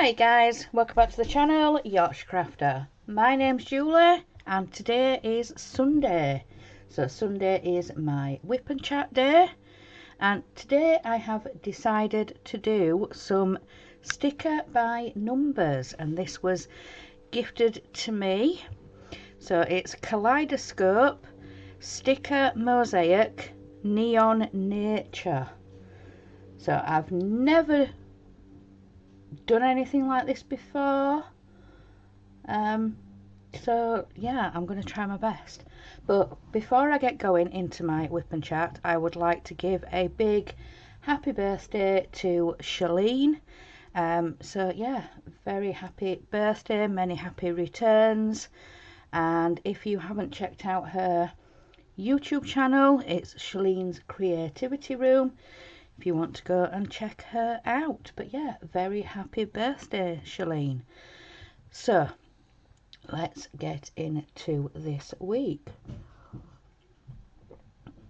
Hi guys, welcome back to the channel, Yorkshire Crafter. My name's Julie and today is Sunday. So Sunday is my Whip and Chat day, and today I have decided to do some sticker by numbers, and this was gifted to me. So it's Kaleidoscope Sticker Mosaic Neon Nature. So I've never done anything like this before, so yeah, I'm going to try my best. But before I get going into my Whip and Chat, I would like to give a big happy birthday to Shalene. So yeah, very happy birthday, many happy returns. And if you haven't checked out her YouTube channel, it's Shalene's Creativity Room, if you want to go and check her out. But yeah, very happy birthday, Shalene. So let's get into this week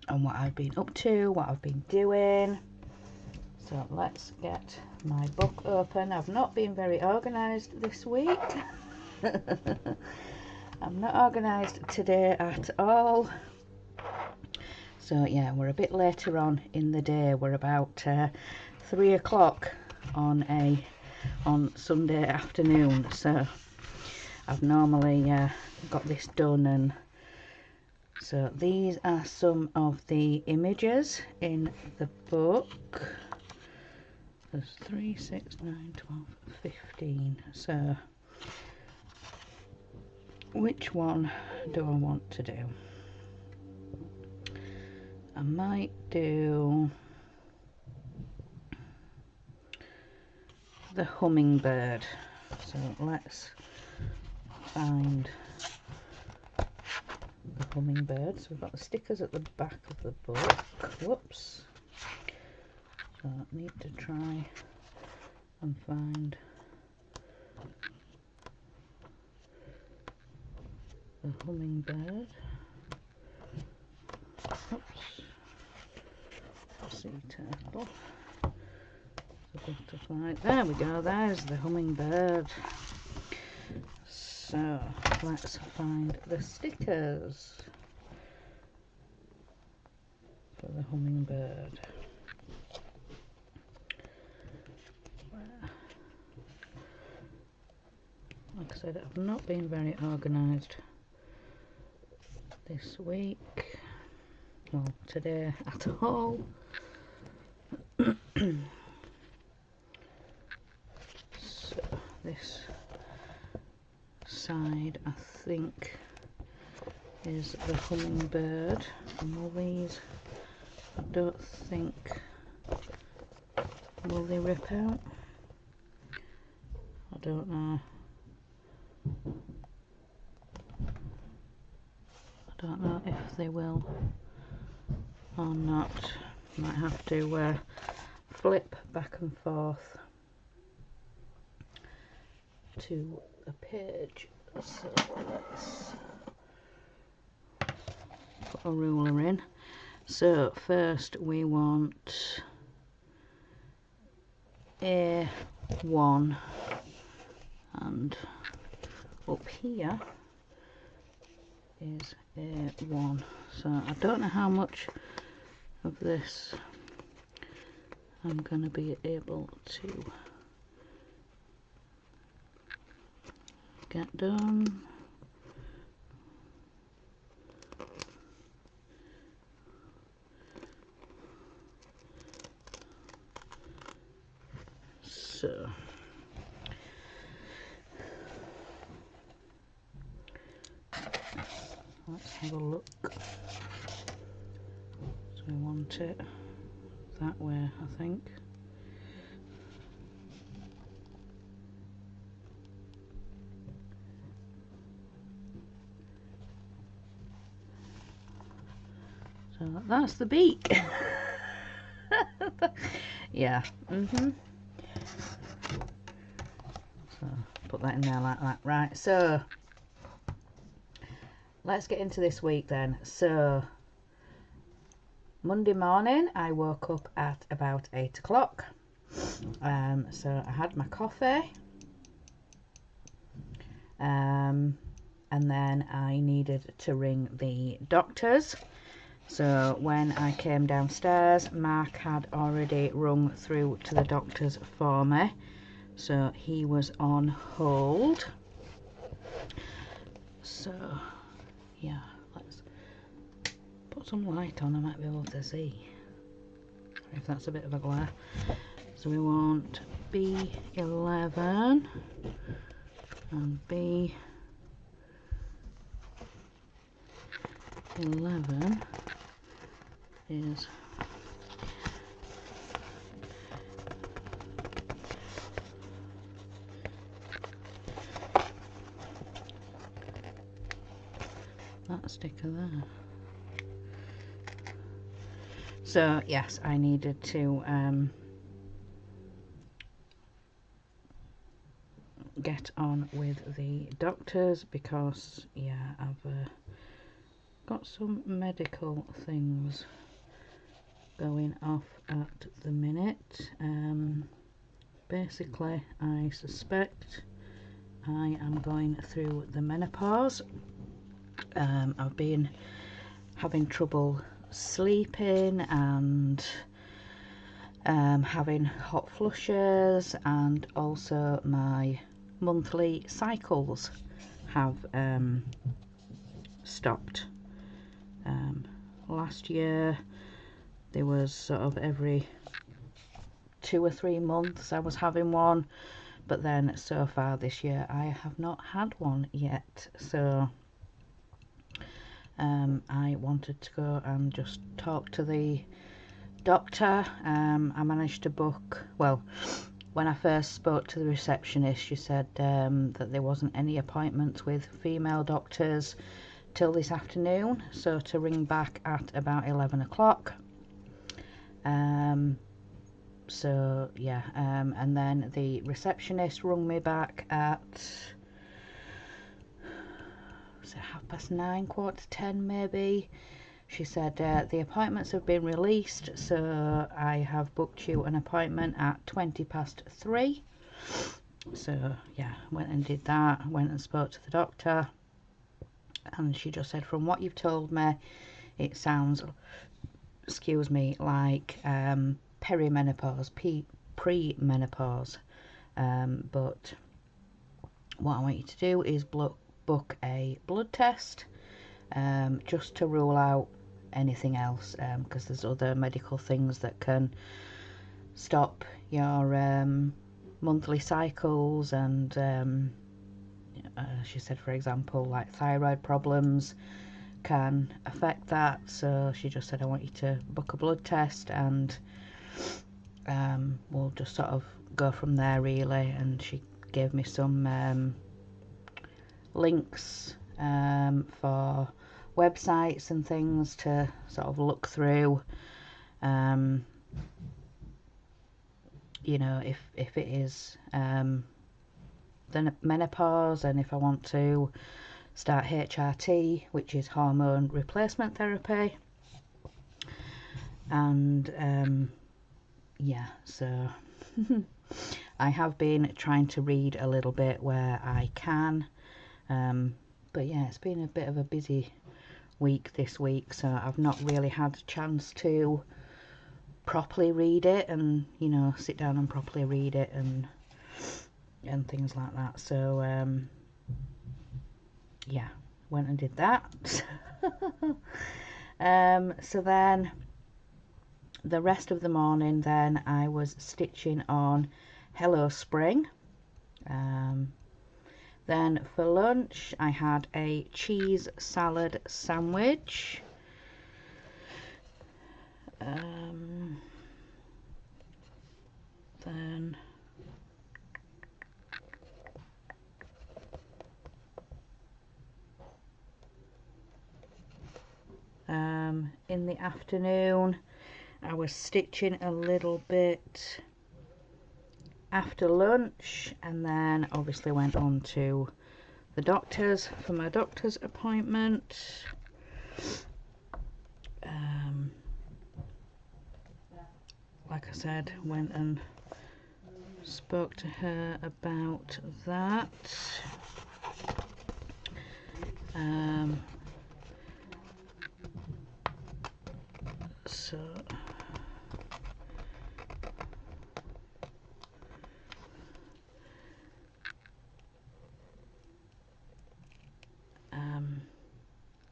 and what I've been up to, what I've been doing. So let's get my book open. I've not been very organised this week. I'm not organised today at all. So yeah, we're a bit later on in the day. We're about 3 o'clock on Sunday afternoon. So I've normally got this done, and so these are some of the images in the book. There's 3, 6, 9, 12, 15. So which one do I want to do? I might do the hummingbird. So let's find the hummingbird. So we've got the stickers at the back of the book. Whoops. So I need to try and find the hummingbird. Oops. Sea turtle. The butterfly. There we go. There's the hummingbird. So let's find the stickers for the hummingbird. Like I said, I've not been very organised this week, well, today at all. So this side, I think, is the hummingbird, and all these, I don't think, will they rip out? I don't know. I don't know if they will or not. Might have to flip back and forth to a page. So let's put a ruler in. So first we want A1, and up here is A1. So I don't know how much of this I'm going to be able to get done. So let's have a look. So we want it that way, I think. So that's the beak. Yeah. So put that in there like that. Right, so let's get into this week then. So Monday morning I woke up at about 8 o'clock. So I had my coffee, and then I needed to ring the doctors. So when I came downstairs, Mark had already rung through to the doctors for me, so he was on hold. So yeah, let's put some light on, I might be able to see if that's a bit of a glare. So we want B11 and B11 is that sticker there. So yes, I needed to get on with the doctors because yeah, I've got some medical things going off at the minute. Basically, I suspect I am going through the menopause. I've been having trouble sleeping and having hot flushes, and also my monthly cycles have stopped. Last year there was sort of every 2 or 3 months I was having one, but then so far this year I have not had one yet. So I wanted to go and just talk to the doctor. I managed to book, well, when I first spoke to the receptionist, she said that there wasn't any appointments with female doctors till this afternoon, so to ring back at about 11 o'clock. So yeah, and then the receptionist rung me back at, was it 9:30, 10:15 maybe? She said the appointments have been released, so I have booked you an appointment at 3:20. So yeah, went and did that, went and spoke to the doctor, and she just said, from what you've told me, it sounds, excuse me, like perimenopause, pre-menopause, but what I want you to do is book a blood test, just to rule out anything else, because there's other medical things that can stop your monthly cycles, and she said, for example, like thyroid problems can affect that. So she just said, I want you to book a blood test, and we'll just sort of go from there really. And she gave me some links for websites and things to sort of look through, you know, if it is the menopause, and if I want to start HRT, which is hormone replacement therapy. And yeah, so I have been trying to read a little bit where I can, but yeah, it's been a bit of a busy week this week, so I've not really had a chance to properly read it, and you know, sit down and properly read it and things like that. So yeah, went and did that. So then the rest of the morning then I was stitching on Hello Spring. Then for lunch I had a cheese salad sandwich. Then in the afternoon I was stitching a little bit after lunch, and then obviously went on to the doctor's for my doctor's appointment. Like I said, went and spoke to her about that. So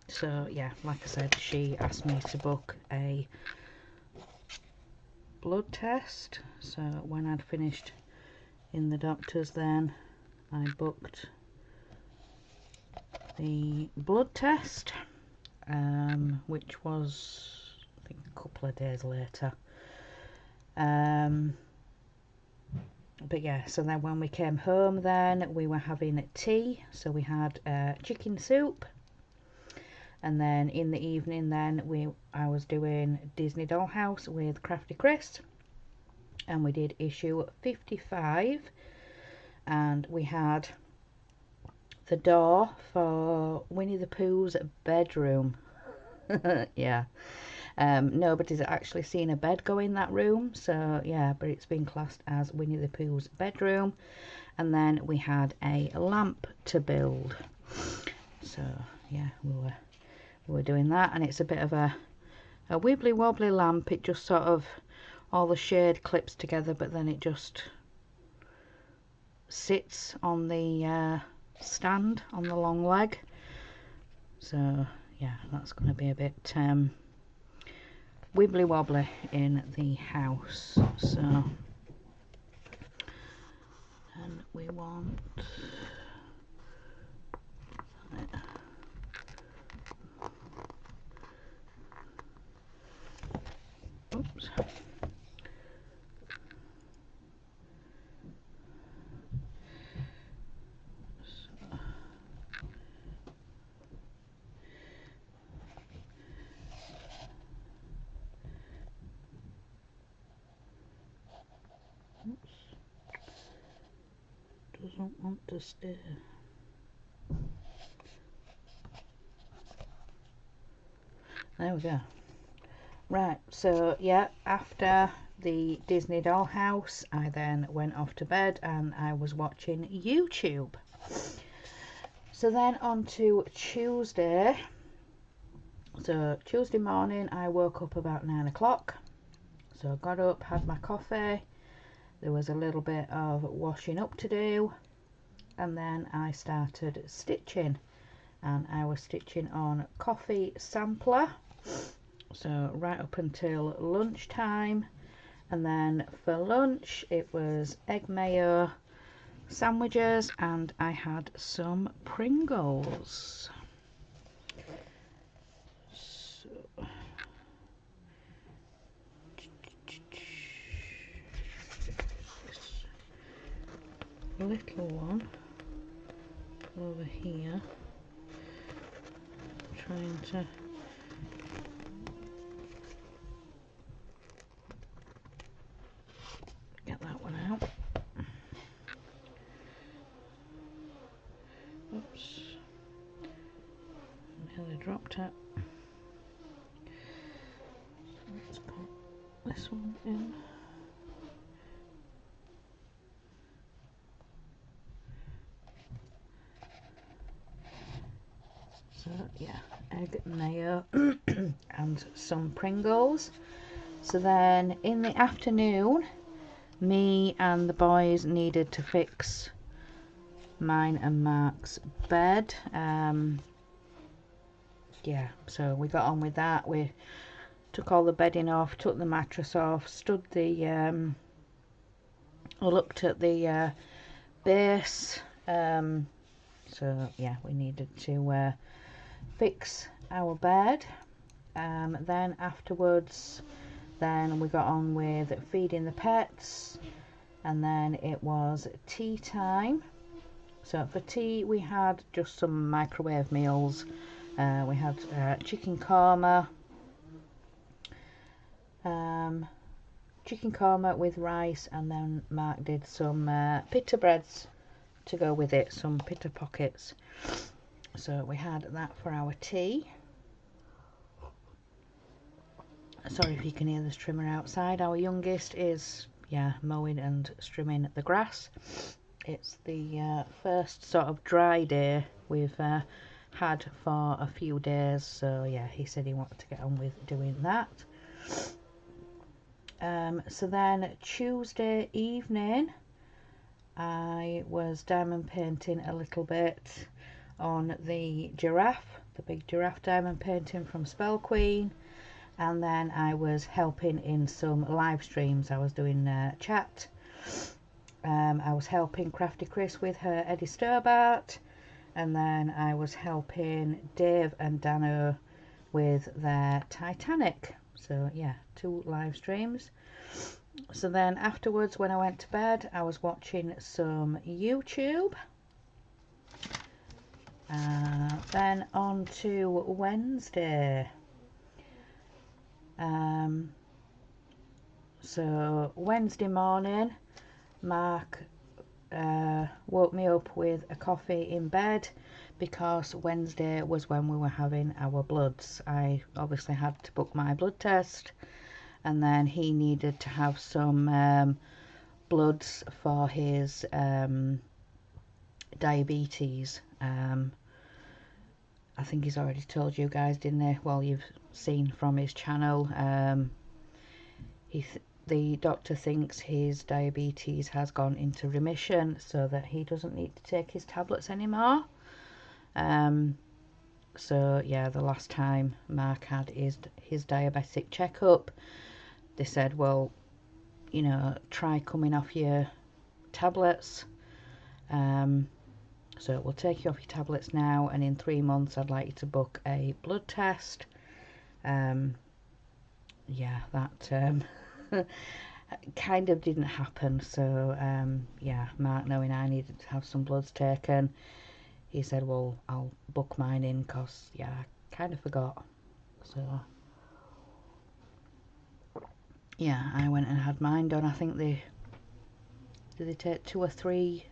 so yeah, like I said, she asked me to book a blood test. So when I'd finished in the doctor's, then I booked the blood test, which was, I think, a couple of days later. But yeah, so then when we came home, then we were having tea. So we had chicken soup, and then in the evening, then I was doing Disney Dollhouse with Crafty Chris, and we did issue 55, and we had the door for Winnie the Pooh's bedroom. Yeah. Nobody's actually seen a bed go in that room, so yeah, but it's been classed as Winnie the Pooh's bedroom. And then we had a lamp to build, so yeah, we were doing that, and it's a bit of a wibbly wobbly lamp. It just sort of, all the shade clips together, but then it just sits on the stand on the long leg. So yeah, that's going to be a bit wibbly wobbly in the house. So, and we want oops. Doesn't want to stay. There we go. Right, so yeah, after the Disney Dollhouse, I then went off to bed and I was watching YouTube. So then on to Tuesday. So Tuesday morning, I woke up about 9 o'clock. So I got up, had my coffee. There was a little bit of washing up to do, and then I started stitching, and I was stitching on Coffee Sampler, so right up until lunchtime. And then for lunch it was egg mayo sandwiches, and I had some Pringles. So little one over here, trying to get that one out. Oops, nearly dropped it. Let's put this one in. So yeah, egg mayo and some Pringles. So then in the afternoon, me and the boys needed to fix mine and Mark's bed. Yeah, so we got on with that. We took all the bedding off, took the mattress off, stood the looked at the base. So yeah, we needed to fix our bed. Then afterwards, then we got on with feeding the pets, and then it was tea time. So for tea we had just some microwave meals. We had chicken korma with rice, and then Mark did some pita breads to go with it, some pita pockets. So we had that for our tea. Sorry if you can hear the trimmer outside. Our youngest is mowing and trimming the grass. It's the first sort of dry day we've had for a few days, so yeah, he said he wanted to get on with doing that. So then Tuesday evening I was diamond painting a little bit on the giraffe, the big giraffe diamond painting from Spell Queen, and then I was helping in some live streams. I was doing chat. I was helping Crafty Chris with her Eddie Stobart, and then I was helping Dave and Dano with their Titanic. So yeah, 2 live streams. So then afterwards, when I went to bed, I was watching some YouTube. Then on to Wednesday. So Wednesday morning, Mark woke me up with a coffee in bed because Wednesday was when we were having our bloods. I obviously had to book my blood test, and then he needed to have some bloods for his diabetes. I think he's already told you guys, didn't he? Well, you've seen from his channel. The doctor thinks his diabetes has gone into remission, so that he doesn't need to take his tablets anymore. So yeah, the last time Mark had his diabetic checkup, they said, well, you know, try coming off your tablets. So we'll take you off your tablets now, and in 3 months I'd like you to book a blood test. Yeah, that kind of didn't happen. So yeah, Mark, knowing I needed to have some bloods taken, he said, well, I'll book mine in, because yeah, I kind of forgot. So yeah, I went and had mine done. I think did they take 2 or 3,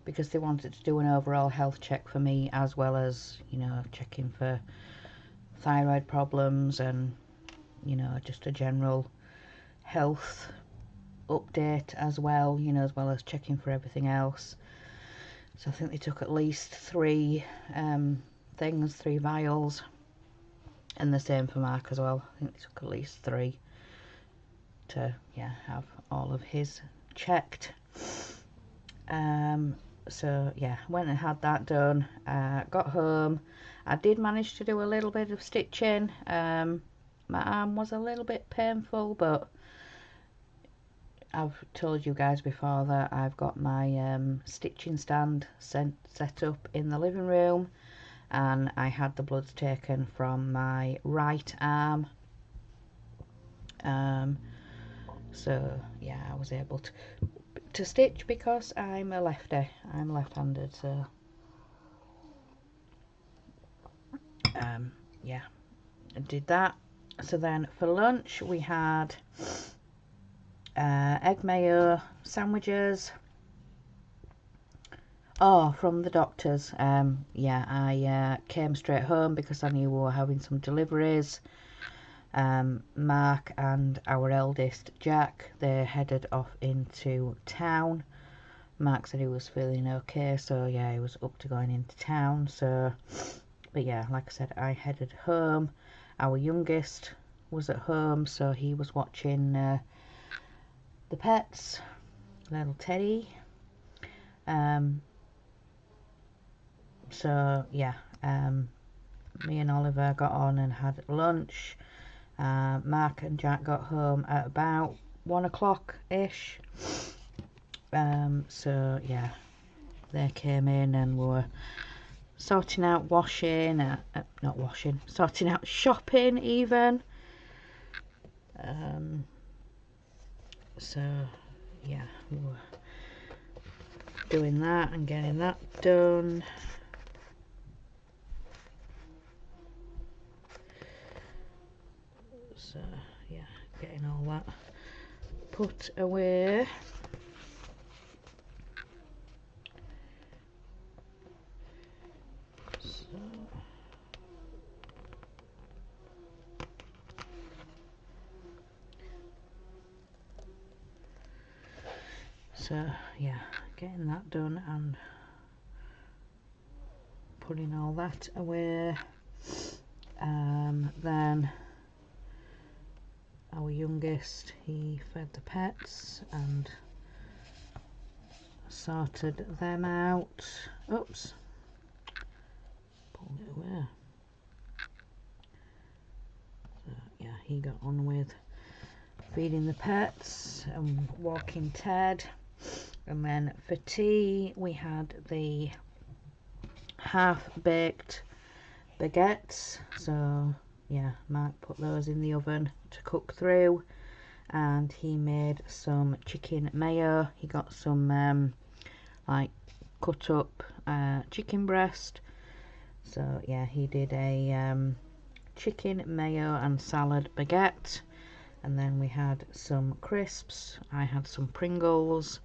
because they wanted to do an overall health check for me, as well as, you know, checking for thyroid problems and, you know, just a general health update as well, you know, as well as checking for everything else. So I think they took at least 3 things, 3 vials, and the same for Mark as well. I think they took at least 3 to, yeah, have all of his checked. So yeah, went and had that done. Got home. I did manage to do a little bit of stitching. My arm was a little bit painful, but I've told you guys before that I've got my stitching stand set up in the living room, and I had the bloods taken from my right arm. So yeah, I was able to stitch because I'm a lefty. I'm left-handed, so yeah, I did that. So then for lunch we had egg mayo sandwiches. Oh, from the doctors. Yeah, I came straight home because I knew we were having some deliveries. Mark and our eldest Jack, they headed off into town. Mark said he was feeling okay, so yeah, he was up to going into town. So, but yeah, like I said, I headed home. Our youngest was at home, so he was watching the pets, little Teddy. So yeah, me and Oliver got on and had lunch. Mark and Jack got home at about 1 o'clock ish. So yeah, they came in and were sorting out washing, not washing, sorting out shopping even. So yeah, we were doing that and getting that done. So yeah, getting all that put away. So yeah, getting that done and putting all that away. Then our youngest, he fed the pets and sorted them out. Oops, pulled it away. So yeah, he got on with feeding the pets and walking Ted. And then for tea we had the half-baked baguettes. So yeah, Mark put those in the oven to cook through, and he made some chicken mayo. He got some like cut up chicken breast. So yeah, he did a chicken mayo and salad baguette. And then we had some crisps. I had some Pringles.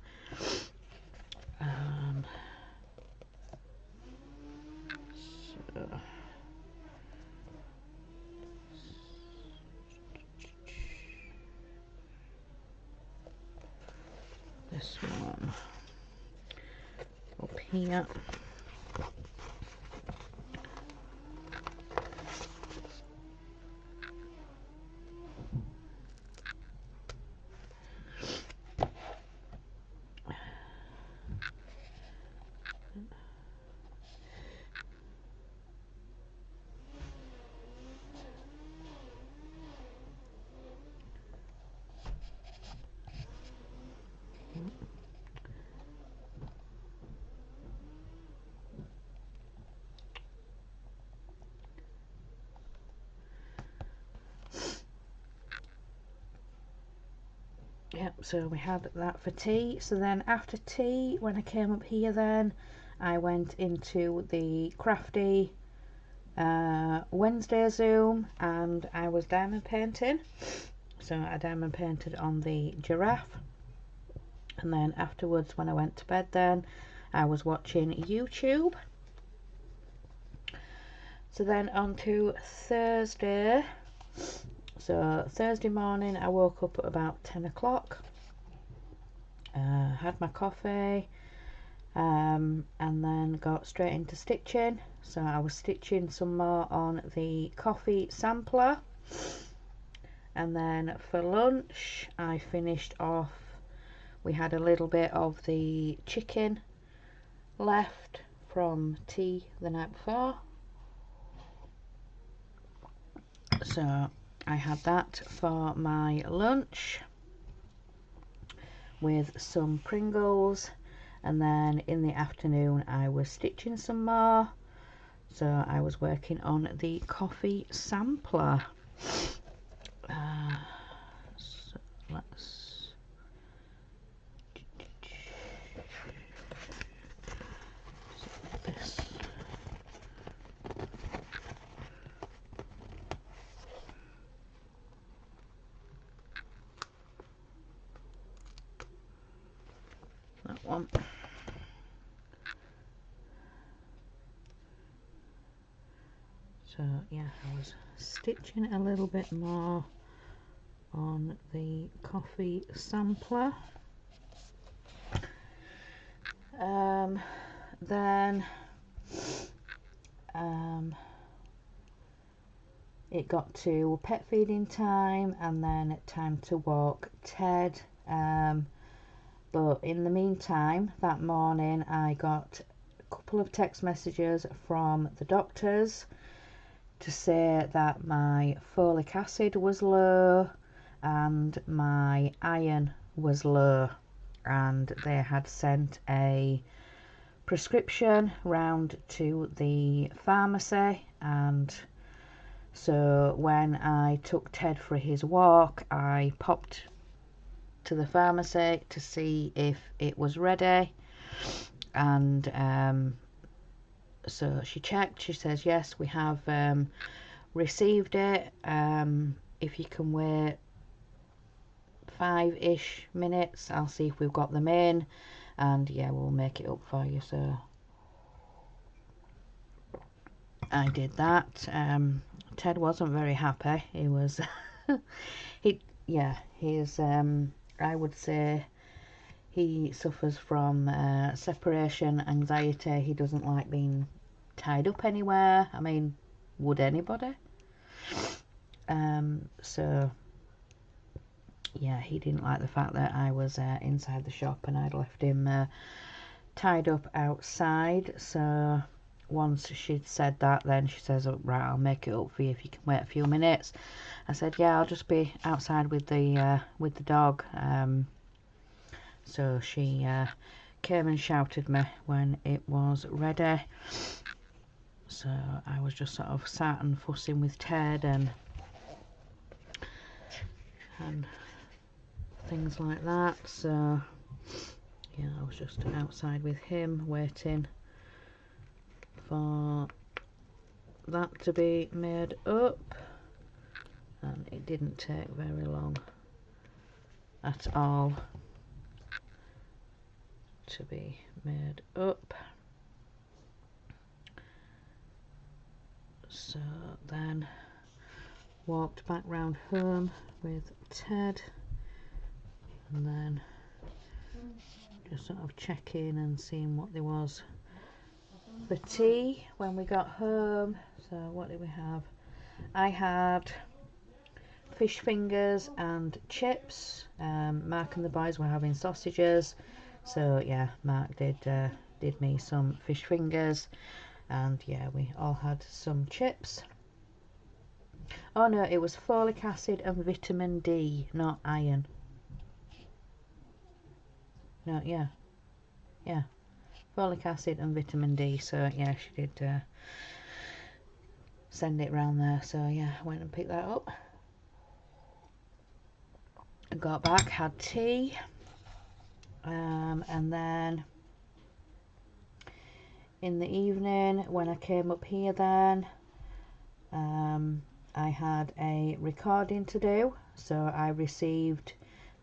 So this one up here. Yep, so we had that for tea. So then after tea, when I came up here, then I went into the Crafty Wednesday Zoom, and I was diamond painting. So I diamond painted on the giraffe, and then afterwards when I went to bed, then I was watching YouTube. So then on to Thursday. So Thursday morning I woke up at about 10 o'clock, had my coffee, and then got straight into stitching. So I was stitching some more on the coffee sampler, and then for lunch I finished off, we had a little bit of the chicken left from tea the night before, so I had that for my lunch with some Pringles. And then in the afternoon I was stitching some more, so I was working on the coffee sampler. So let's this. That one. So yeah, I was stitching a little bit more on the coffee sampler. Then it got to pet feeding time, and then time to walk Ted. But in the meantime, that morning I got a couple of text messages from the doctors to say that my folic acid was low and my iron was low, and they had sent a prescription round to the pharmacy. And so when I took Ted for his walk, I popped to the pharmacy to see if it was ready, and so she checked. She says yes, we have received it. If you can wait 5-ish minutes, I'll see if we've got them in, and yeah, we'll make it up for you. So I did that. Ted wasn't very happy. He was he's I would say he suffers from separation anxiety. He doesn't like being tied up anywhere. I mean, would anybody? So yeah, he didn't like the fact that I was inside the shop and I'd left him tied up outside. So once she'd said that, then she says, oh, right, I'll make it up for you if you can wait a few minutes. I said, yeah, I'll just be outside with the dog. So she came and shouted me when it was ready. So I was just sort of sat and fussing with Ted and things like that. So yeah, I was just outside with him waiting for that to be made up, and it didn't take very long at all to be made up. So then walked back round home with Ted, and then just sort of checking and seeing what there was for tea when we got home. So what did we have? I had fish fingers and chips. Mark and the boys were having sausages, so yeah, Mark did me some fish fingers, and yeah, we all had some chips. Oh no, it was folic acid and vitamin D, not iron. No, yeah, folic acid and vitamin D. So yeah, she did send it round there. So yeah, I went and picked that up. I got back, had tea, and then in the evening when I came up here, then I had a recording to do. So I received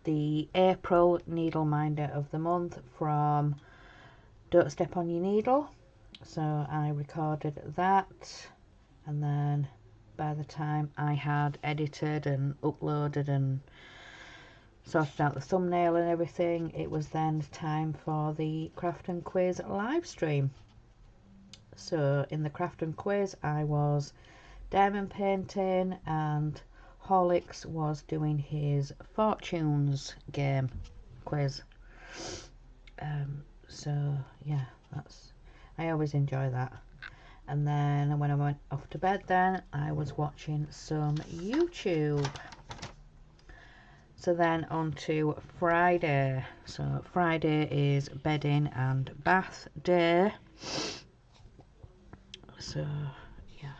the April Needle Minder of the Month from Don't Step on Your Needle. So I recorded that, and then by the time I had edited and uploaded and sorted out the thumbnail and everything, it was then time for the craft and quiz live stream. So in the craft and quiz, I was diamond painting and Horlicks was doing his fortunes game quiz. So yeah, I always enjoy that. And then when I went off to bed, then I was watching some YouTube. So then on to Friday. So Friday is bedding and bath day. So yeah,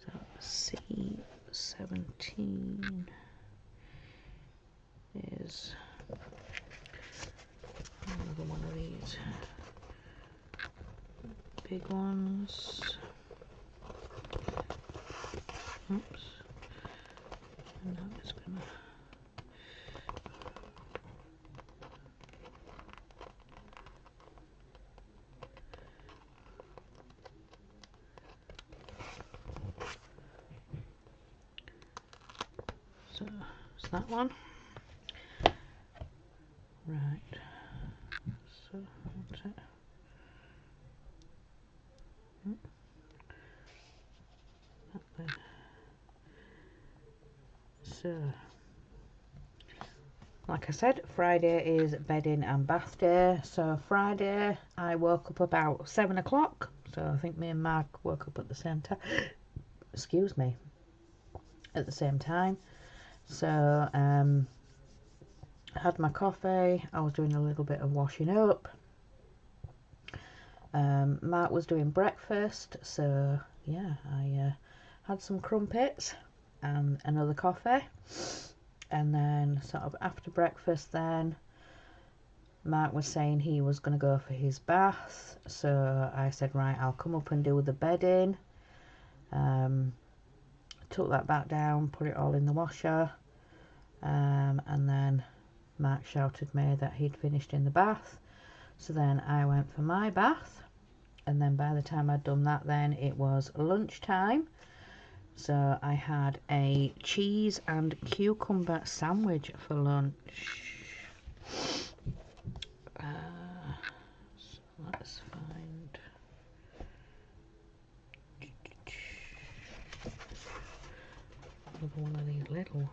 so C17 is another one of these big ones. Oops. And now it's gonna so it's that one. Right. So that's it. That there. So like I said, Friday is bedding and bath day. So Friday I woke up about 7 o'clock. So I think me and Mark woke up at the same time. Excuse me. At the same time. So I had my coffee. I was doing a little bit of washing up. Mark was doing breakfast. So yeah, I had some crumpets and another coffee. And then sort of after breakfast, then Mark was saying he was going to go for his bath, so I said, right, I'll come up and do the bedding. Took that back down, put it all in the washer, and then Mark shouted me that he'd finished in the bath. So then I went for my bath, and then by the time I'd done that, then it was lunchtime. So I had a cheese and cucumber sandwich for lunch. So let's find another one of these little ones.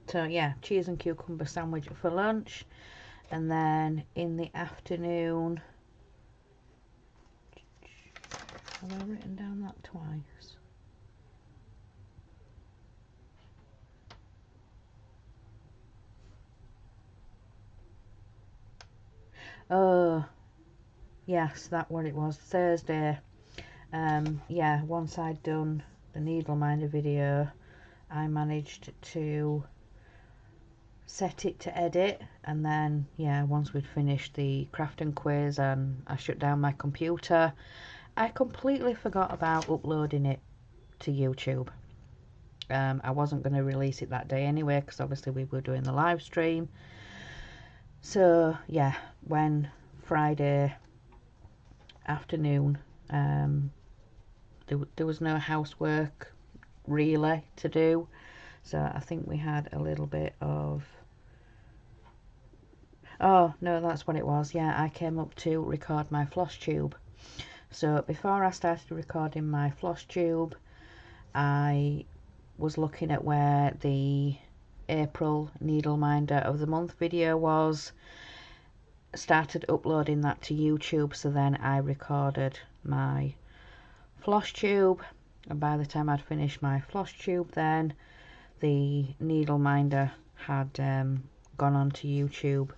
So yeah, cheese and cucumber sandwich for lunch, and then in the afternoon, have I written down that twice? Oh, yes, that's what it was, Thursday. Yeah, once I'd done the Needleminder video, I managed to set it to edit, and then yeah, once we'd finished the crafting quiz and I shut down my computer, I completely forgot about uploading it to YouTube. I wasn't going to release it that day anyway, because obviously we were doing the live stream. So yeah, when Friday afternoon, there was no housework really to do, so I think we had a little bit of, oh no, that's what it was, yeah, I came up to record my floss tube. So before I started recording my floss tube, I was looking at where the April Needleminder of the Month video was, started uploading that to YouTube, so then I recorded my floss tube, and by the time I'd finished my floss tube, then the Needleminder had gone on to YouTube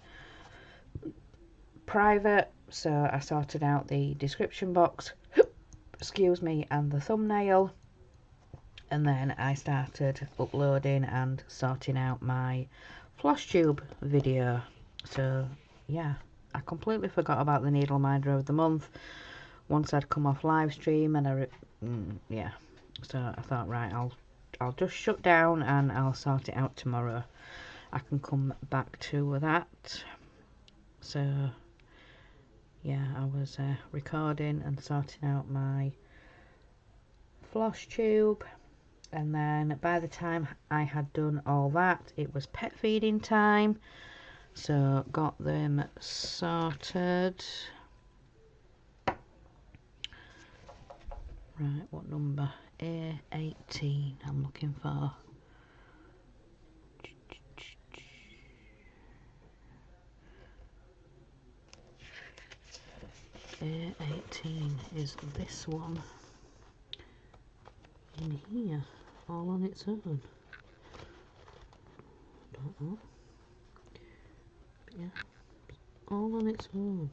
private, so I sorted out the description box, excuse me, and the thumbnail, and then I started uploading and sorting out my floss tube video. So yeah, I completely forgot about the Needleminder of the Month once I'd come off live stream, and yeah, so I thought, right, I'll just shut down and I'll sort it out tomorrow. I can come back to that. So yeah, I was recording and sorting out my floss tube, and then by the time I had done all that, it was pet feeding time, so got them sorted. Right, what number? A18 I'm looking for. A18 is this one in here, all on its own. Don't know. But yeah, all on its own.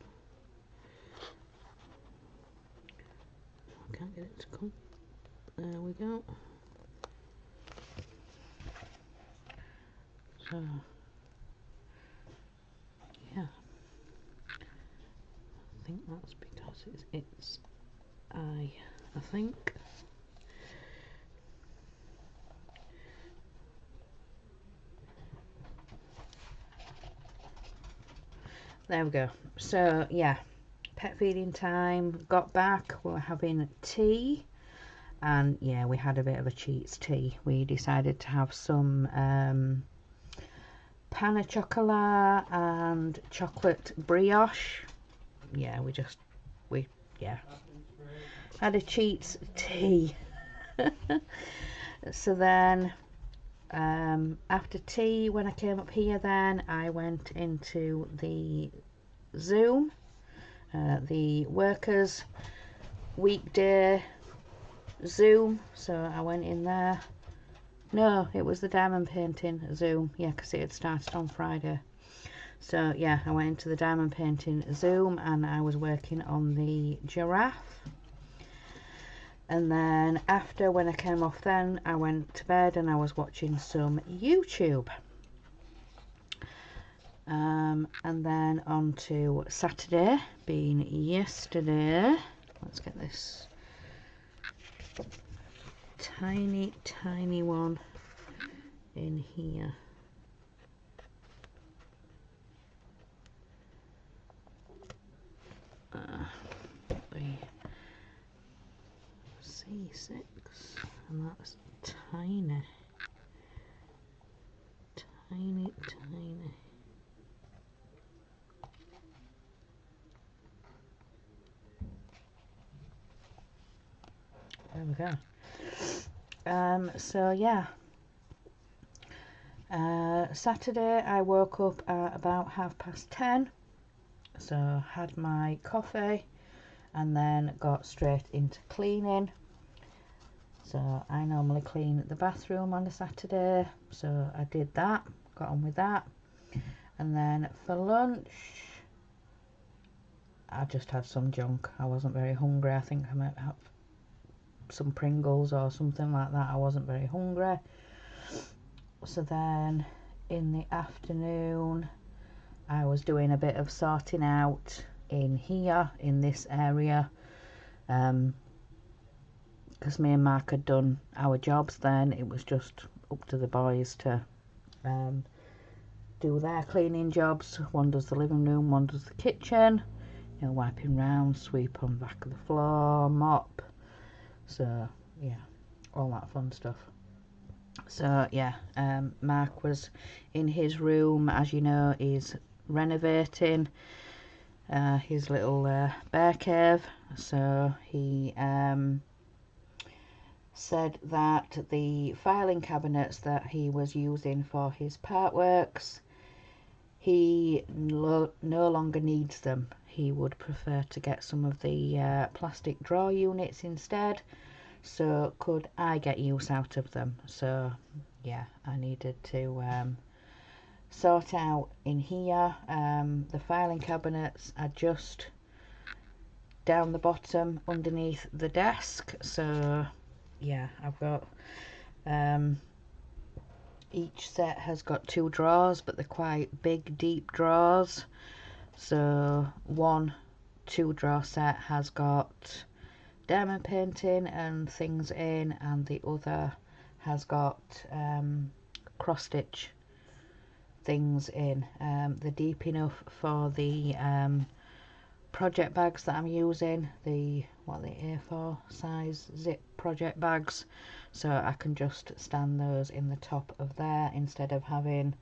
I can't get it to come. There we go. So yeah, I think that's because it's I think. There we go. So yeah, pet feeding time, got back, we were having tea, and yeah, we had a bit of a cheats tea. We decided to have some pain au chocolat and chocolate brioche. Yeah, we had a cheats tea. So then after tea, when I came up here, then I went into the Zoom, the workers weekday Zoom, so I went in there. No, it was the diamond painting Zoom, yeah, because it had started on Friday. So yeah, I went into the diamond painting Zoom and I was working on the giraffe. And then after, when I came off, then I went to bed and I was watching some YouTube. And then on to Saturday, being yesterday. Let's get this tiny one in here. The C6, and that's tiny. There we go. So yeah, Saturday I woke up at about 10:30, so had my coffee and then got straight into cleaning. So I normally clean the bathroom on a Saturday, so I did that, got on with that. And then for lunch I just had some junk. I wasn't very hungry. I think I might have some Pringles or something like that. I wasn't very hungry. So then in the afternoon I was doing a bit of sorting out in here, in this area, because me and Mark had done our jobs then. It was just up to the boys to do their cleaning jobs. One does the living room, one does the kitchen, you know, wiping round, sweep on the back of the floor, mop. So yeah, all that fun stuff. So yeah, Mark was in his room, as you know, he's renovating his little bear cave. So he said that the filing cabinets that he was using for his part works, he no longer needs them. He would prefer to get some of the plastic drawer units instead. So could I get use out of them? So yeah, I needed to sort out in here. The filing cabinets are just down the bottom underneath the desk. So yeah, I've got each set has got 2 drawers, but they're quite big, deep drawers. So one 2-drawer set has got diamond painting and things in, and the other has got cross stitch things in. They're deep enough for the project bags that I'm using, the A4 size zip project bags, so I can just stand those in the top of there instead of having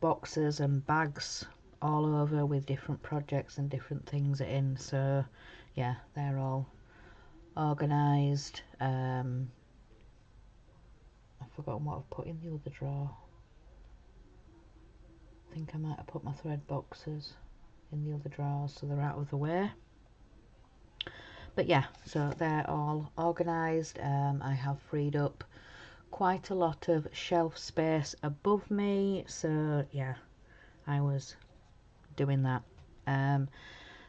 boxes and bags all over with different projects and different things in. So yeah, they're all organised. I've forgotten what I've put in the other drawer. I think I might have put my thread boxes in the other drawers so they're out of the way. But yeah, so they're all organised. I have freed up quite a lot of shelf space above me, so yeah, I was doing that.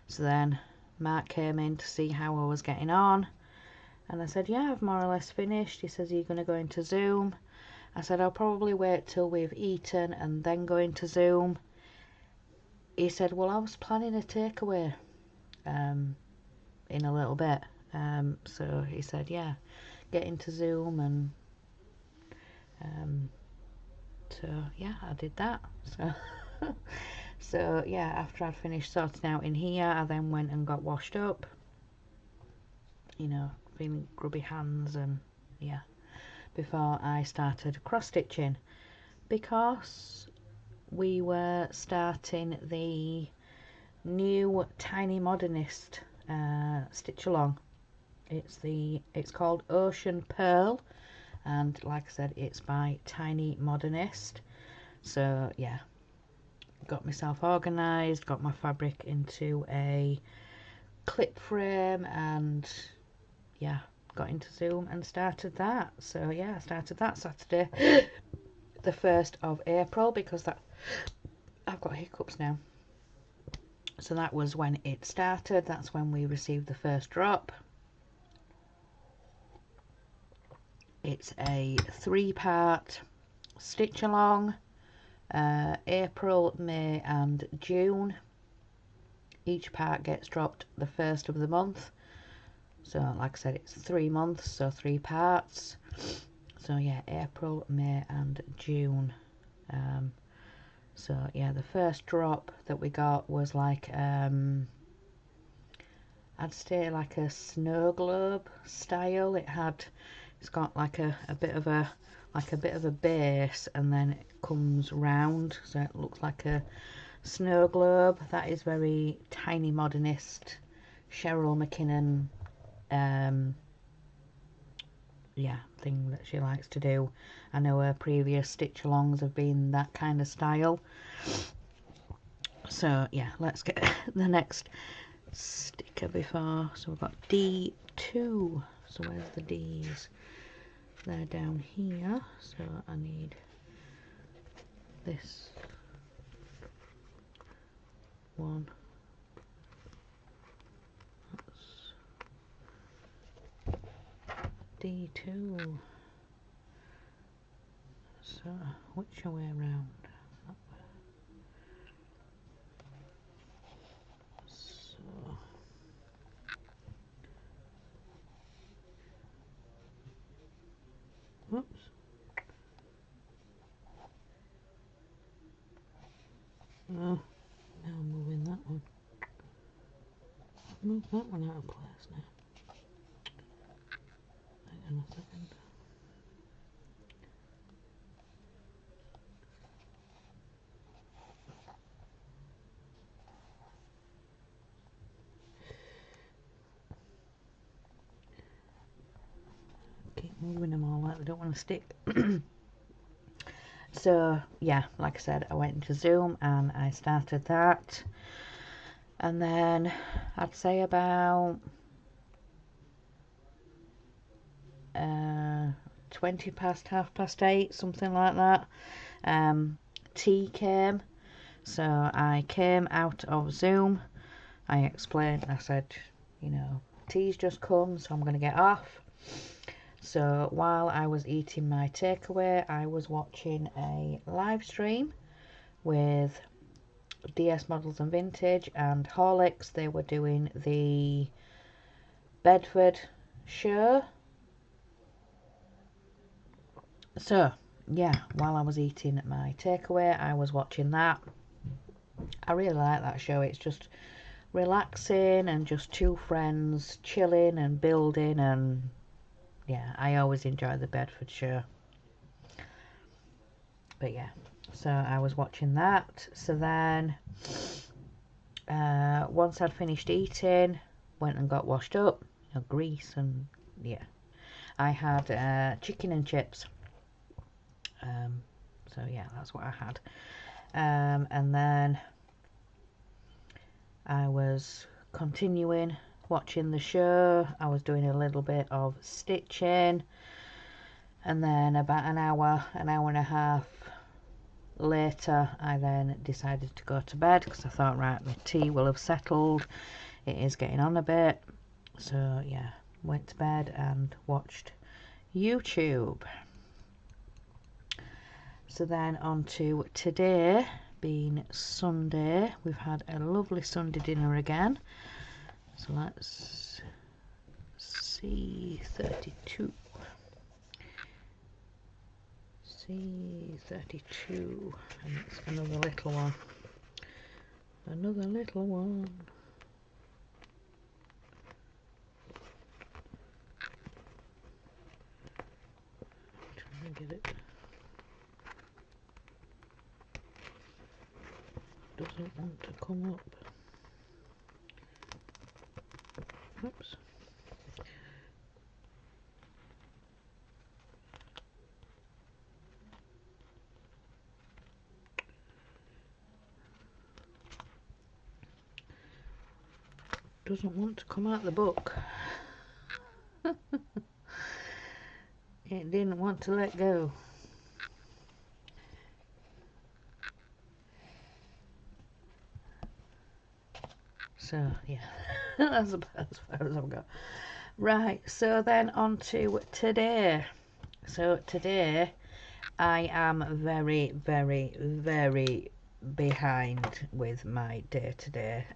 So then Mark came in to see how I was getting on, and I said, yeah, I've more or less finished. He says, are you going to go into Zoom? I said, I'll probably wait till we've eaten and then go into Zoom. He said, well, I was planning a takeaway in a little bit. So he said, yeah, get into Zoom, and so yeah, I did that. So so yeah, after I'd finished sorting out in here, I then went and got washed up, you know, feeling grubby hands, and yeah, before I started cross stitching, because we were starting the new Tiny Modernist stitch along. It's called Ocean Pearl, and like I said, it's by Tiny Modernist. So yeah, got myself organised, got my fabric into a clip frame, and yeah, got into Zoom and started that. So yeah, I started that Saturday the 1st of April, because that I've got hiccups now. So that was when it started. That's when we received the first drop. It's a 3-part stitch along, April, May and June. Each part gets dropped the 1st of the month. So like I said, it's 3 months, so 3 parts. So yeah, April, May and June. So yeah, the first drop that we got was like I'd say like a snow globe style. It's got like a bit of a base, and then it comes round, so it looks like a snow globe. That is very Tiny Modernist, Cheryl McKinnon yeah, thing that she likes to do. I know her previous stitch alongs have been that kind of style. So yeah, let's get the next sticker before. So we've got D2. So where's the D's? They're down here. So I need this one. That's D2. So which way around? So whoops. Oh, now I'm moving that one. Move that one out of place now. Hang on a second. Keep moving them all like they don't want to stick. So yeah, like I said, I went into Zoom and I started that, and then I'd say about 20 past 8:30, something like that. Tea came, so I came out of Zoom. I explained, I said, you know, tea's just come, so I'm going to get off. So while I was eating my takeaway, I was watching a live stream with DS Models and Vintage and Horlicks. They were doing the Bedford show. So yeah, while I was eating my takeaway, I was watching that. I really like that show. It's just relaxing and just two friends chilling and building, and yeah, I always enjoy the Bedford show. But yeah, so I was watching that. So then once I'd finished eating, went and got washed up, you know, grease, and yeah, I had chicken and chips. So yeah, that's what I had. And then I was continuing watching the show. I was doing a little bit of stitching, and then about an hour and a half later, I then decided to go to bed because I thought, right, the tea will have settled. It is getting on a bit. So yeah, went to bed and watched YouTube. So then on to today, being Sunday. We've had a lovely Sunday dinner again. So let's see, 32. C32, and it's another little one. Another little one. Trying to get it. Doesn't want to come up. Oops. Doesn't want to come out the book. It didn't want to let go. So yeah, that's about as far as I've got. Right, so then on to today. So today I am very, very, very behind with my day-to-day.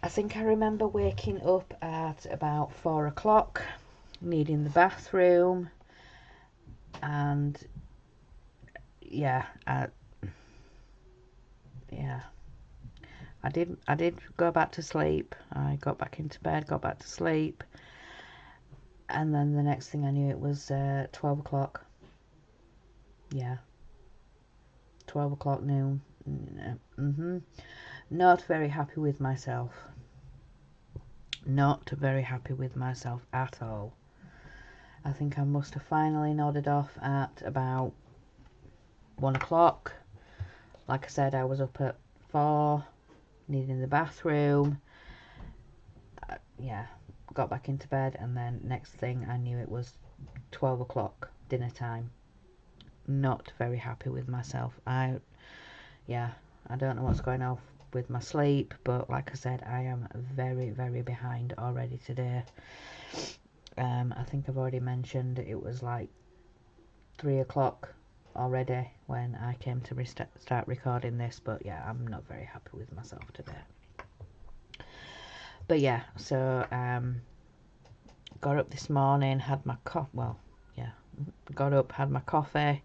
I think I remember waking up at about 4 o'clock, needing the bathroom, and yeah, I did go back to sleep. I got back into bed, got back to sleep, and then the next thing I knew, it was 12 o'clock. Yeah, 12 o'clock noon. Not very happy with myself. Not very happy with myself at all. I think I must have finally nodded off at about 1 o'clock. Like I said, I was up at 4, needing the bathroom. Yeah, got back into bed, and then next thing I knew it was 12 o'clock, dinner time. Not very happy with myself. I don't know what's going on with my sleep, but like I said, I am very, very behind already today. I think I've already mentioned it was like 3 o'clock already when I came to start recording this, but yeah, I'm not very happy with myself today. But yeah, so got up this morning, had my got up, had my coffee.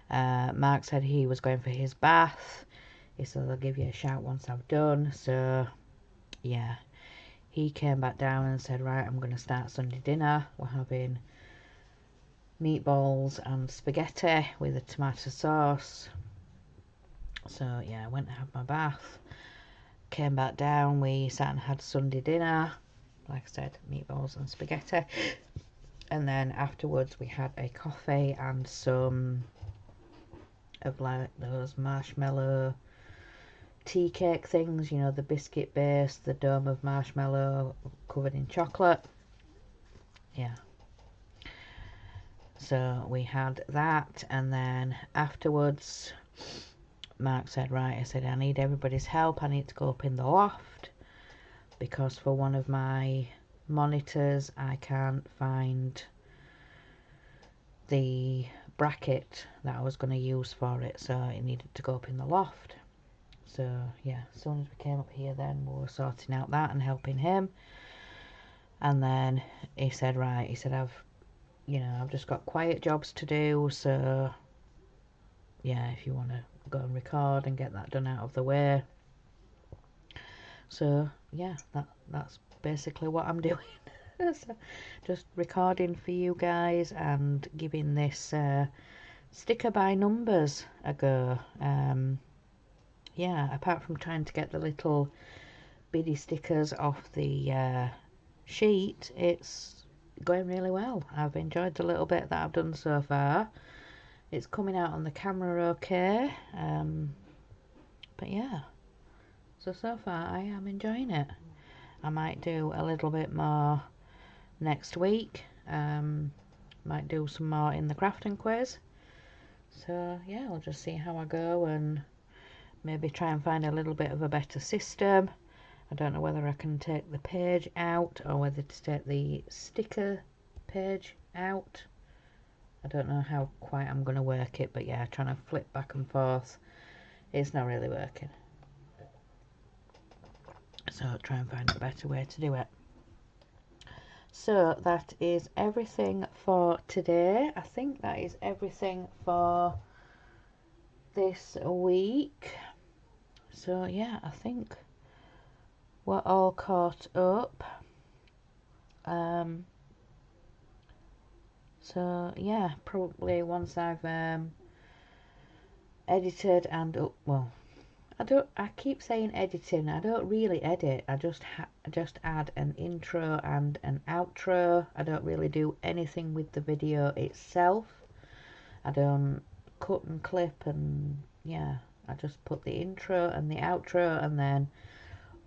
Mark said he was going for his bath. He said I'll give you a shout once I've done. So yeah, he came back down and said, right, I'm going to start Sunday dinner. We're having meatballs and spaghetti with a tomato sauce. So yeah, I went and had my bath, came back down, we sat and had Sunday dinner, like I said, meatballs and spaghetti, and then afterwards we had a coffee and some of like those marshmallow tea cake things, you know, the biscuit base, the dome of marshmallow covered in chocolate. Yeah, so we had that, and then afterwards Mark said, right, I said, I need everybody's help. I need to go up in the loft because for one of my monitors I can't find the bracket that I was going to use for it, so it needed to go up in the loft. So yeah, as soon as we came up here, then we were sorting out that and helping him. And then he said, right, he said, I've just got quiet jobs to do, so yeah, if you want to go and record and get that done out of the way. So yeah, that's basically what I'm doing. So, just recording for you guys and giving this sticker by numbers a go. Yeah, apart from trying to get the little biddy stickers off the sheet, it's going really well. I've enjoyed the little bit that I've done so far. It's coming out on the camera okay, but yeah, so far I am enjoying it. I might do a little bit more next week, might do some more in the crafting quiz. So yeah, I'll just see how I go and maybe try and find a little bit of a better system. I don't know whether I can take the page out or whether to take the sticker page out. I don't know how quite I'm going to work it, but yeah, trying to flip back and forth, it's not really working. So I'll try and find a better way to do it. So that is everything for today. I think that is everything for this week. So yeah, I think we're all caught up. So yeah, probably once I've edited and I keep saying editing. I don't really edit. I just add an intro and an outro. I don't really do anything with the video itself. I don't cut and clip, and yeah, I just put the intro and the outro and then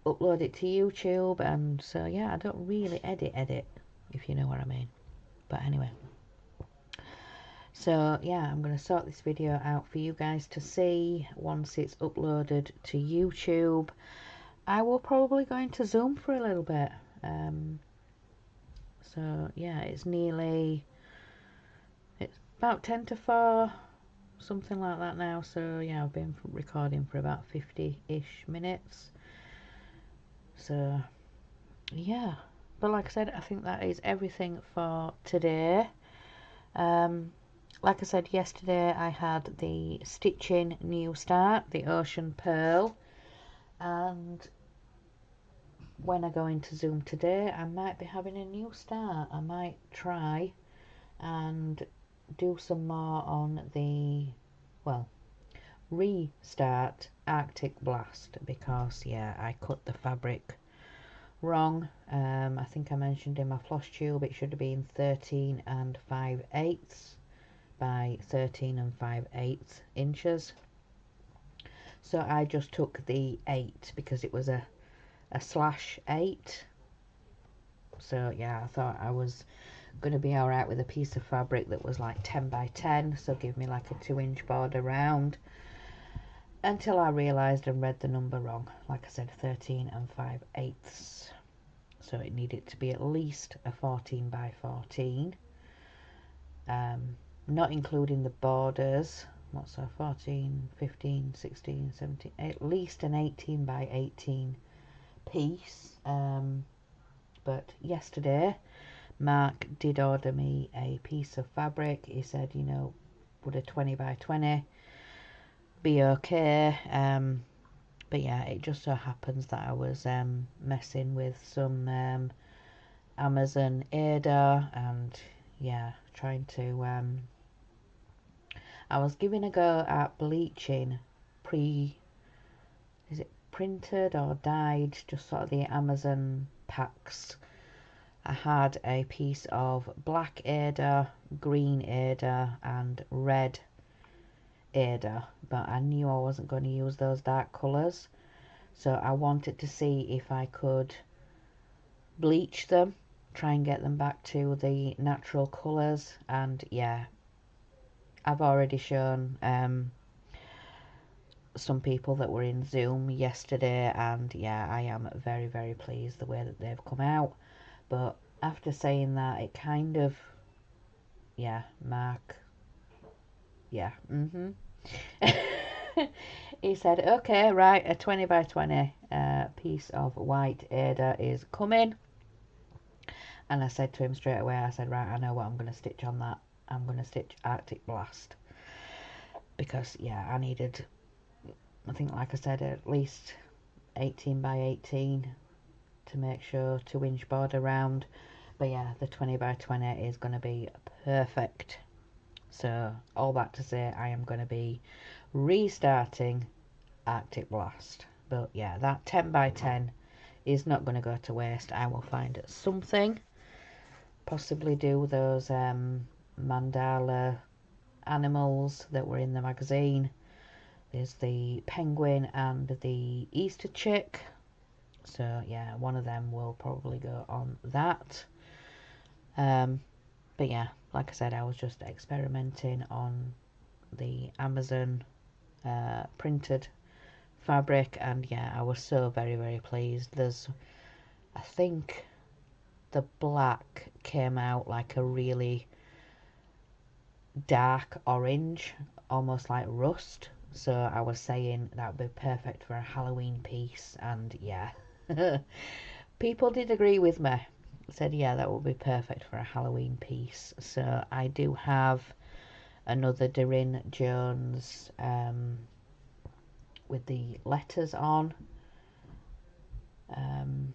upload it to YouTube. And so yeah, I don't really edit, if you know what I mean. But anyway, so yeah, I'm going to sort this video out for you guys to see once it's uploaded to YouTube. I will probably go into Zoom for a little bit. So yeah, it's about 10 to 4, something like that now. So yeah, I've been recording for about 50-ish minutes. So yeah, but like I said, I think that is everything for today. Like I said yesterday, I had the Stitching New Start, the Ocean Pearl, and when I go into Zoom today, I might be having a new start. I might try and do some more on the, restart Arctic Blast, because yeah, I cut the fabric wrong. I think I mentioned in my floss tube it should have been 13 and 5/8 by 13 and 5/8 inches. So I just took the 8 because it was a /8. So yeah, I thought I was going to be alright with a piece of fabric that was like 10 by 10, so give me like a 2-inch border round, until I realised and read the number wrong. Like I said, 13 and 5/8. So it needed to be at least a 14 by 14, not including the borders. What's that? 14, 15, 16, 17, at least an 18 by 18 piece. But yesterday Mark did order me a piece of fabric. He said, you know, would a 20 by 20 be okay? But yeah, it just so happens that I was messing with some Amazon Ada, and yeah, trying to I was giving a go at bleaching is it printed or dyed, just sort of the Amazon packs. I had a piece of black Ada, green Ada and red Ada, but I knew I wasn't going to use those dark colours, so I wanted to see if I could bleach them, try and get them back to the natural colours. And yeah, I've already shown some people that were in Zoom yesterday, and yeah, I am very, very pleased the way that they've come out. But after saying that, it kind of, yeah, Mark, yeah, he said, okay, right, a 20 by 20 piece of white Ada is coming. And I said to him straight away, I said, right, I know what I'm going to stitch on that. I'm going to stitch Arctic Blast. Because, yeah, I needed, I think, like I said, at least 18 by 18 to make sure 2-inch border round. But yeah, the 20 by 20 is going to be perfect. So all that to say, I am going to be restarting Arctic Blast. But yeah, that 10 by 10 is not going to go to waste. I will find something, possibly do those mandala animals that were in the magazine. There's the penguin and the Easter chick. So yeah, one of them will probably go on that. But yeah, like I said, I was just experimenting on the Amazon printed fabric, and yeah, I was so very, very pleased. There's, I think the black came out like a really dark orange, almost like rust. So I was saying that would be perfect for a Halloween piece, and yeah, people did agree with me. Said yeah, that would be perfect for a Halloween piece. So I do have another Doreen Jones with the letters on, and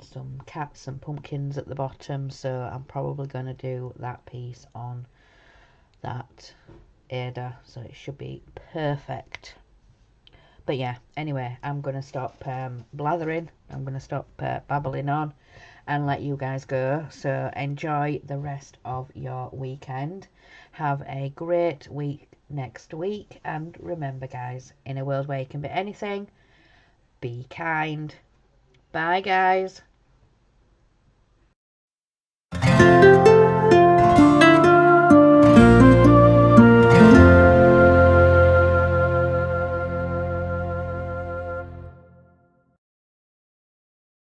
some cats and pumpkins at the bottom. So I'm probably going to do that piece on that Ada, so it should be perfect. But yeah, anyway, I'm going to stop blathering. I'm going to stop babbling on and let you guys go. So enjoy the rest of your weekend. Have a great week next week. And remember, guys, in a world where you can be anything, be kind. Bye, guys.